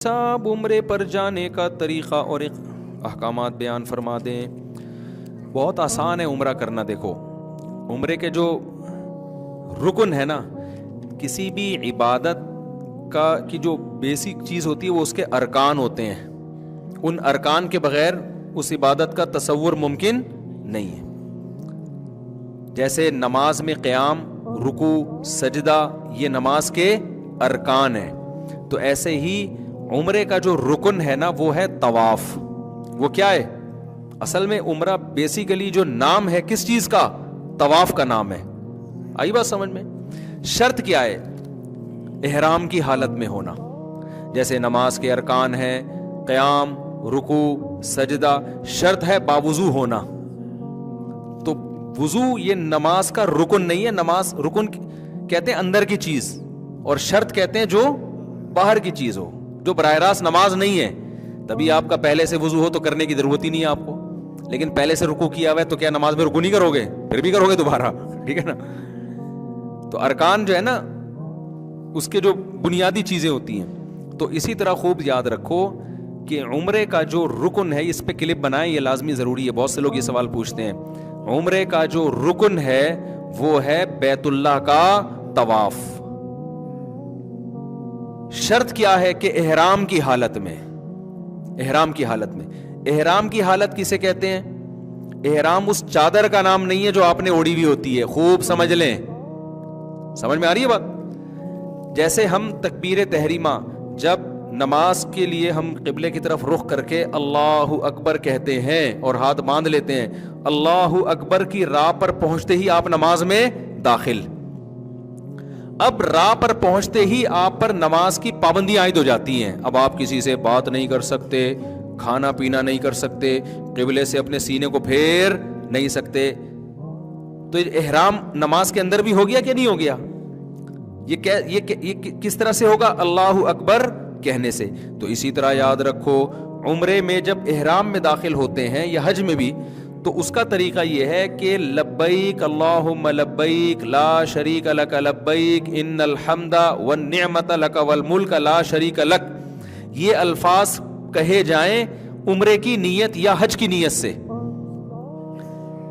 صاحب عمرے پر جانے کا طریقہ اور احکامات بیان فرما دیں۔ بہت آسان ہے عمرہ کرنا۔ دیکھو عمرے کے جو رکن ہے نا، کسی بھی عبادت کی جو بیسک چیز ہوتی ہے وہ اس کے ارکان ہوتے ہیں۔ ان ارکان کے بغیر اس عبادت کا تصور ممکن نہیں ہے۔ جیسے نماز میں قیام، رکوع، سجدہ، یہ نماز کے ارکان ہیں، تو ایسے ہی عمرے کا جو رکن ہے نا وہ ہے طواف۔ وہ کیا ہے؟ اصل میں عمرہ بیسیکلی جو نام ہے کس چیز کا؟ طواف کا نام ہے۔ آئی بات سمجھ میں؟ شرط کیا ہے؟ احرام کی حالت میں ہونا۔ جیسے نماز کے ارکان ہیں قیام، رکوع، سجدہ، شرط ہے باوضو ہونا۔ تو وضو یہ نماز کا رکن نہیں ہے۔ نماز رکن کہتے ہیں اندر کی چیز، اور شرط کہتے ہیں جو باہر کی چیز ہو، جو براہ راست نماز نہیں ہے۔ تبھی آپ کا پہلے سے وضو ہو تو کرنے کی ضرورت ہی نہیں ہے آپ کو، لیکن پہلے سے رکوع کیا ہوا ہے تو کیا نماز میں رکوع نہیں کرو گے؟ پھر بھی کرو گے دوبارہ، ٹھیک ہے نا؟ تو ارکان جو ہے نا اس کے جو بنیادی چیزیں ہوتی ہیں، تو اسی طرح خوب یاد رکھو کہ عمرے کا جو رکن ہے، اس پہ کلپ بنائیں، یہ لازمی ضروری ہے۔ بہت سے لوگ یہ سوال پوچھتے ہیں۔ عمرے کا جو رکن ہے وہ ہے بیت اللہ کا طواف۔ شرط کیا ہے کہ احرام کی حالت میں، احرام کی حالت میں، احرام کی حالت کسے کہتے ہیں؟ احرام اس چادر کا نام نہیں ہے جو آپ نے اوڑھی ہوئی ہوتی ہے، خوب سمجھ لیں۔ سمجھ میں آ رہی ہے بات؟ جیسے ہم تکبیر تحریمہ جب نماز کے لیے ہم قبلے کی طرف رخ کر کے اللہ اکبر کہتے ہیں اور ہاتھ باندھ لیتے ہیں، اللہ اکبر کی راہ پر پہنچتے ہی آپ نماز میں داخل۔ اب راہ پر پہنچتے ہی آپ پر نماز کی پابندیاں عائد ہو جاتی ہیں۔ اب آپ کسی سے بات نہیں کر سکتے، کھانا پینا نہیں کر سکتے، قبلے سے اپنے سینے کو پھیر نہیں سکتے۔ تو احرام نماز کے اندر بھی ہو گیا کہ نہیں ہو گیا؟ یہ کس طرح سے ہوگا؟ اللہ اکبر کہنے سے۔ تو اسی طرح یاد رکھو عمرے میں جب احرام میں داخل ہوتے ہیں یا حج میں بھی، تو اس کا طریقہ یہ ہے کہ لبیک اللہم لبیک لا شریک لک لبیک ان الحمد والنعمت لک والملک لا شریک لک، یہ الفاظ کہے جائیں عمرے کی نیت یا حج کی نیت سے۔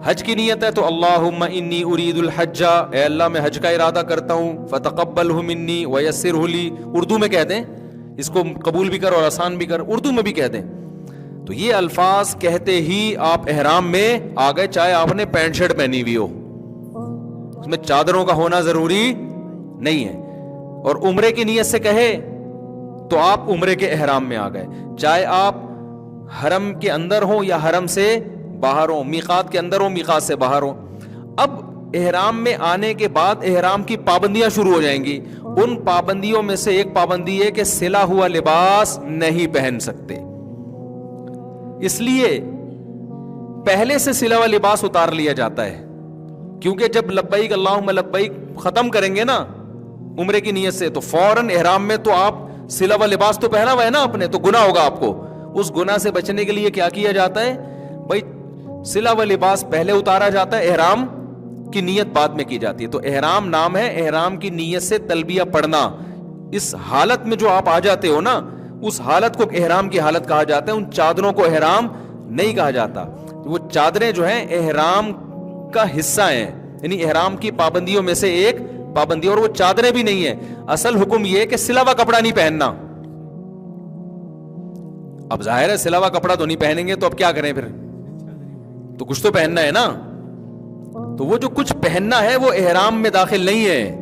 حج کی نیت ہے تو اللہم انی ارید الحج، اے اللہ میں حج کا ارادہ کرتا ہوں، فتقبلہ منی ویسرہ لی، اردو میں کہہ دیں، اس کو قبول بھی کر اور آسان بھی کر، اردو میں بھی کہہ دیں۔ تو یہ الفاظ کہتے ہی آپ احرام میں آ گئے، چاہے آپ نے پینٹ شرٹ پہنی ہوئی ہو، اس میں چادروں کا ہونا ضروری نہیں ہے۔ اور عمرے کی نیت سے کہے تو آپ عمرے کے احرام میں آ گئے، چاہے آپ حرم کے اندر ہوں یا حرم سے باہر ہوں، میقات کے اندر ہوں، میقات سے باہر ہوں۔ اب احرام میں آنے کے بعد احرام کی پابندیاں شروع ہو جائیں گی۔ ان پابندیوں میں سے ایک پابندی ہے کہ سلا ہوا لباس نہیں پہن سکتے، اس لیے پہلے سے سلا ہوا لباس اتار لیا جاتا ہے، کیونکہ جب لبیک اللہم لبیک ختم کریں گے نا عمرے کی نیت سے، تو فوراً احرام میں تو آپ سلا ہوا لباس تو پہنا ہوا ہے نا آپ نے، تو گناہ ہوگا آپ کو۔ اس گناہ سے بچنے کے لیے کیا کیا جاتا ہے بھائی؟ سلا ہوا لباس پہلے اتارا جاتا ہے، احرام کی نیت بعد میں کی جاتی ہے۔ تو احرام نام ہے احرام کی نیت سے تلبیہ پڑھنا۔ اس حالت میں جو آپ آ جاتے ہو نا، اس حالت کو احرام کی حالت کہا جاتا ہے۔ ان چادروں کو احرام نہیں کہا جاتا۔ وہ چادریں جو ہیں احرام کا حصہ ہیں، یعنی احرام کی پابندیوں میں سے ایک پابندی، اور وہ چادریں بھی نہیں ہیں۔ اصل حکم یہ ہے کہ سلا ہوا کپڑا نہیں پہننا۔ اب ظاہر ہے سلا ہوا کپڑا تو نہیں پہنیں گے تو اب کیا کریں؟ پھر تو کچھ تو پہننا ہے نا۔ تو وہ جو کچھ پہننا ہے وہ احرام میں داخل نہیں ہے۔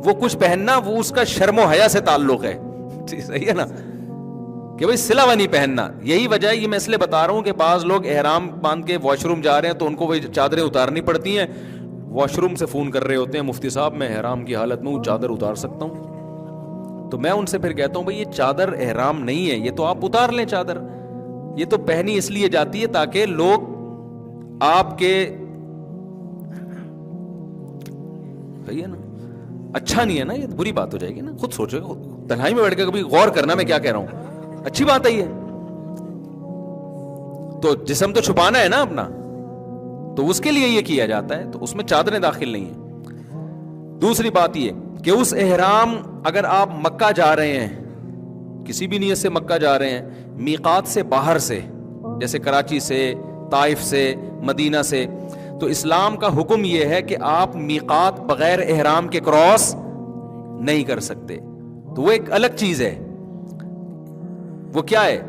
وہ کچھ پہننا وہ اس کا شرم و حیا سے تعلق ہے، صحیح ہے نا، کہ بھئی سلا ہوا نہیں پہننا۔ یہی وجہ ہے، یہ میں اس لیے بتا رہا ہوں کہ بعض لوگ احرام باندھ کے واش روم جا رہے ہیں تو ان کو وہ چادریں اتارنی پڑتی ہیں، واش روم سے فون کر رہے ہوتے ہیں مفتی صاحب میں احرام کی حالت میں ہوں، چادر اتار سکتا ہوں؟ تو میں ان سے پھر کہتا ہوں بھئی یہ چادر احرام نہیں ہے، یہ تو آپ اتار لیں چادر۔ یہ تو پہنی اس لیے جاتی ہے تاکہ لوگ آپ کے، صحیح ہے نا، اچھا نہیں ہے نا، یہ بری بات ہو جائے گی نا۔ خود سوچو، تنہائی میں بیٹھ کے کبھی غور کرنا میں کیا کہہ رہا ہوں، اچھی بات ہے یہ۔ تو جسم تو چھپانا ہے نا اپنا، تو اس کے لیے یہ کیا جاتا ہے، تو اس میں چادریں داخل نہیں ہیں۔ دوسری بات یہ کہ اس احرام، اگر آپ مکہ جا رہے ہیں کسی بھی نیت سے مکہ جا رہے ہیں، میقات سے باہر سے، جیسے کراچی سے، طائف سے، مدینہ سے، تو اسلام کا حکم یہ ہے کہ آپ میقات بغیر احرام کے کراس نہیں کر سکتے. تو وہ ایک الگ چیز ہے. وہ کیا ہے؟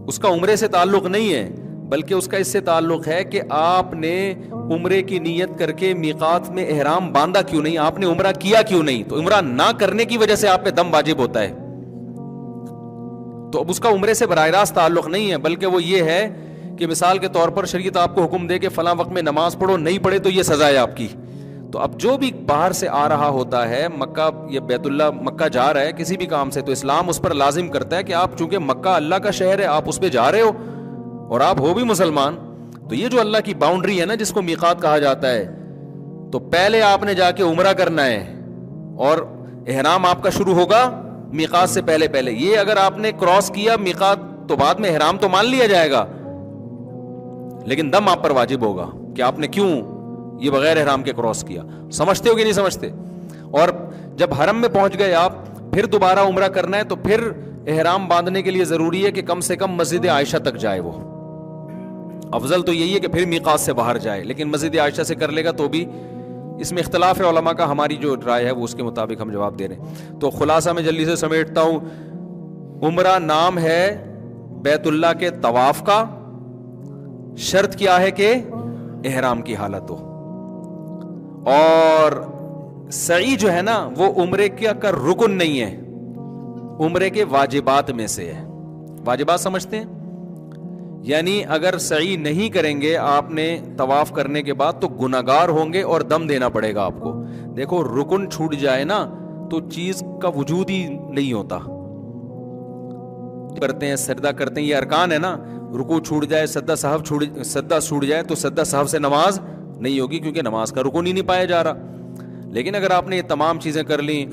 اس کا عمرے سے تعلق نہیں ہے، بلکہ اس کا اس سے تعلق ہے کہ آپ نے عمرے کی نیت کر کے میقات میں احرام باندھا کیوں نہیں، آپ نے عمرہ کیا کیوں نہیں. تو عمرہ نہ کرنے کی وجہ سے آپ پہ دم واجب ہوتا ہے. تو اب اس کا عمرے سے براہ راست تعلق نہیں ہے، بلکہ وہ یہ ہے کہ مثال کے طور پر شریعت آپ کو حکم دے کہ فلاں وقت میں نماز پڑھو، نہیں پڑھے تو یہ سزا ہے آپ کی. تو اب جو بھی باہر سے آ رہا ہوتا ہے مکہ یا بیت اللہ، مکہ جا رہا ہے کسی بھی کام سے، تو اسلام اس پر لازم کرتا ہے کہ آپ چونکہ مکہ اللہ کا شہر ہے، آپ اس پہ جا رہے ہو اور آپ ہو بھی مسلمان، تو یہ جو اللہ کی باؤنڈری ہے نا جس کو میقات کہا جاتا ہے، تو پہلے آپ نے جا کے عمرہ کرنا ہے اور احرام آپ کا شروع ہوگا میقات سے پہلے. یہ اگر آپ نے کراس کیا میقات تو بعد میں احرام تو مان لیا جائے گا، لیکن دم آپ پر واجب ہوگا کہ آپ نے کیوں یہ بغیر احرام کے کراس کیا. سمجھتے ہو کہ نہیں سمجھتے؟ اور جب حرم میں پہنچ گئے آپ، پھر دوبارہ عمرہ کرنا ہے، تو پھر احرام باندھنے کے لیے ضروری ہے کہ کم سے کم مسجد عائشہ تک جائے. وہ افضل تو یہی ہے کہ پھر میقات سے باہر جائے، لیکن مسجد عائشہ سے کر لے گا تو بھی اس میں اختلاف ہے علماء کا. ہماری جو رائے ہے وہ اس کے مطابق ہم جواب دے رہے ہیں. تو خلاصہ میں جلدی سے سمیٹتا ہوں. عمرہ نام ہے بیت اللہ کے طواف کا، شرط کیا ہے کہ احرام کی حالت ہو. اور سعی جو ہے نا وہ عمرے کا رکن نہیں ہے، عمرے کے واجبات میں سے ہے. واجبات سمجھتے ہیں؟ یعنی اگر سعی نہیں کریں گے آپ نے طواف کرنے کے بعد تو گناہگار ہوں گے اور دم دینا پڑے گا آپ کو. دیکھو رکن چھوٹ جائے نا تو چیز کا وجود ہی نہیں ہوتا. کرتے ہیں سجدہ کرتے ہیں، یہ ارکان ہے نا. رکوع چھوٹ جائے، سجدہ چھوٹ جائے تو سجدہ سہو سے نماز نہیں ہوگی، کیونکہ نماز کا رکن ہی نہیں پایا جا رہا. لیکن اگر آپ نے یہ تمام چیزیں کر لیں،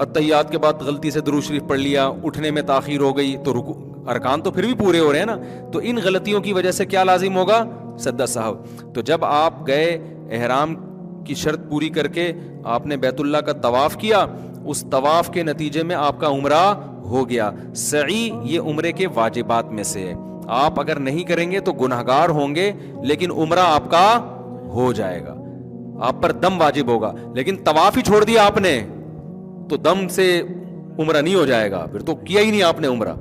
اتحیات کے بعد غلطی سے درود شریف پڑھ لیا، اٹھنے میں تاخیر ہو گئی، تو ارکان تو پھر بھی پورے ہو رہے ہیں نا. تو ان غلطیوں کی وجہ سے کیا لازم ہوگا؟ سجدہ سہو. تو جب آپ گئے احرام کی شرط پوری کر کے آپ نے بیت اللہ کا طواف کیا، اس طواف کے نتیجے میں آپ کا عمرہ ہو گیا. سعی یہ عمرے کے واجبات میں سے ہے. آپ اگر نہیں کریں گے تو گناہگار ہوں گے، لیکن عمرہ آپ کا ہو جائے گا، آپ پر دم واجب ہوگا. لیکن طواف ہی چھوڑ دیا آپ نے تو دم سے عمرہ نہیں ہو جائے گا، پھر تو کیا ہی نہیں آپ نے عمرہ.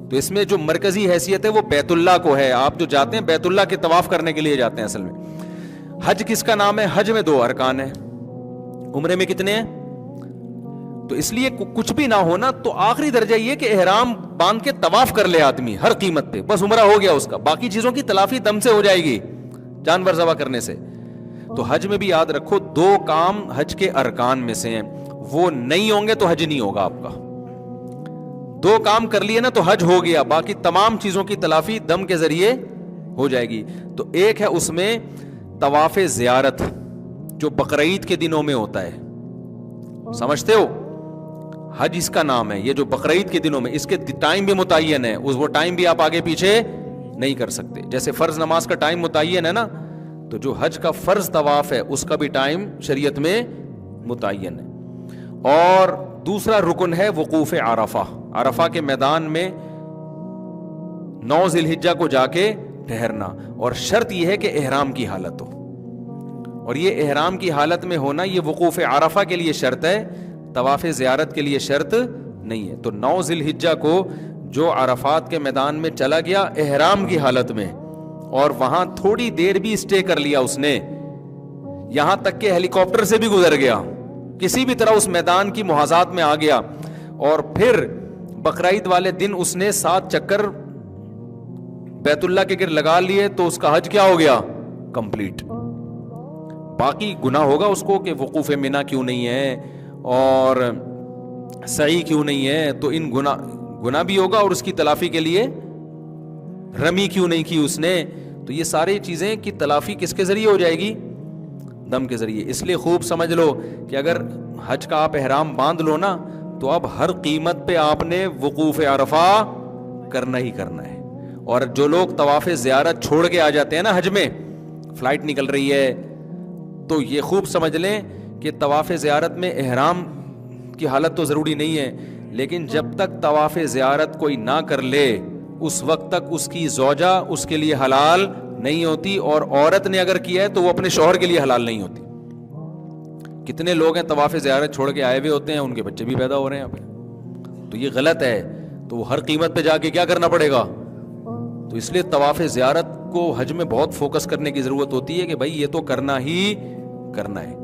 تو اس میں جو مرکزی حیثیت ہے وہ بیت اللہ کو ہے. آپ جو جاتے ہیں بیت اللہ کے طواف کرنے کے لیے جاتے ہیں اصل میں. حج کس کا نام ہے؟ حج میں 2 ارکان ہیں، عمرے میں کتنے ہیں؟ تو اس لیے کچھ بھی نہ ہونا تو آخری درجہ یہ کہ احرام باندھ کے طواف کر لے آدمی ہر قیمت پہ، بس عمرہ ہو گیا اس کا. باقی چیزوں کی تلافی دم سے ہو جائے گی، جانور ذبح کرنے سے. تو حج میں بھی یاد رکھو 2 کام حج کے ارکان میں سے ہیں، وہ نہیں ہوں گے تو حج نہیں ہوگا آپ کا. 2 کام کر لیے نا تو حج ہو گیا، باقی تمام چیزوں کی تلافی دم کے ذریعے ہو جائے گی. تو ایک ہے اس میں طواف زیارت جو بقرعید کے دنوں میں ہوتا ہے، سمجھتے ہو؟ حج اس کا نام ہے. یہ جو بقرعید کے دنوں میں، اس کے ٹائم بھی متعین ہے، وہ ٹائم بھی آپ آگے پیچھے نہیں کر سکتے. جیسے فرض نماز کا ٹائم متعین ہے نا، تو جو حج کا فرض طواف ہے اس کا بھی ٹائم شریعت میں متعین ہے. اور دوسرا رکن ہے وقوف عرفہ. عرفہ کے میدان میں 9 ذی الحجہ کو جا کے ٹھہرنا، اور شرط یہ ہے کہ احرام کی حالت ہو. اور یہ احرام کی حالت میں ہونا یہ وقوف عرفہ کے لیے شرط ہے، طواف زیارت کے لیے شرط نہیں ہے. تو 9 ذی الحجہ کو جو عرفات کے میدان میں چلا گیا احرام کی حالت میں، اور وہاں تھوڑی دیر بھی اسٹے کر لیا اس نے، یہاں تک کہ ہیلی کاپٹر سے بھی گزر گیا، کسی بھی طرح اس میدان کی محاذات میں آ گیا، اور پھر بقرعید والے دن اس نے 7 چکر بیت اللہ کے گرد لگا لیے، تو اس کا حج کیا ہو گیا؟ کمپلیٹ. باقی گناہ ہوگا اس کو کہ وقوف منی کیوں نہیں ہے اور سعی کیوں نہیں ہے، تو ان گناہ بھی ہوگا، اور اس کی تلافی کے لیے رمی کیوں نہیں کی اس نے. تو یہ ساری چیزیں کی تلافی کس کے ذریعے ہو جائے گی؟ دم کے ذریعے. اس لیے خوب سمجھ لو کہ اگر حج کا آپ احرام باندھ لو نا تو اب ہر قیمت پہ آپ نے وقوف عرفہ کرنا ہی کرنا ہے. اور جو لوگ طواف زیارت چھوڑ کے آ جاتے ہیں نا حج میں، فلائٹ نکل رہی ہے، تو یہ خوب سمجھ لیں کہ طواف زیارت میں احرام کی حالت تو ضروری نہیں ہے، لیکن جب تک طواف زیارت کوئی نہ کر لے اس وقت تک اس کی زوجہ اس کے لیے حلال نہیں ہوتی, اور عورت نے اگر کیا ہے تو وہ اپنے شوہر کے لیے حلال نہیں ہوتی. کتنے لوگ ہیں طواف زیارت چھوڑ کے آئے ہوئے ہوتے ہیں, ان کے بچے بھی پیدا ہو رہے ہیں یہاں پہ, تو یہ غلط ہے. تو وہ ہر قیمت پہ جا کے کیا کرنا پڑے گا؟ تو اس لیے طواف زیارت کو حج میں بہت فوکس کرنے کی ضرورت ہوتی ہے کہ بھائی یہ تو کرنا ہی کرنا ہے.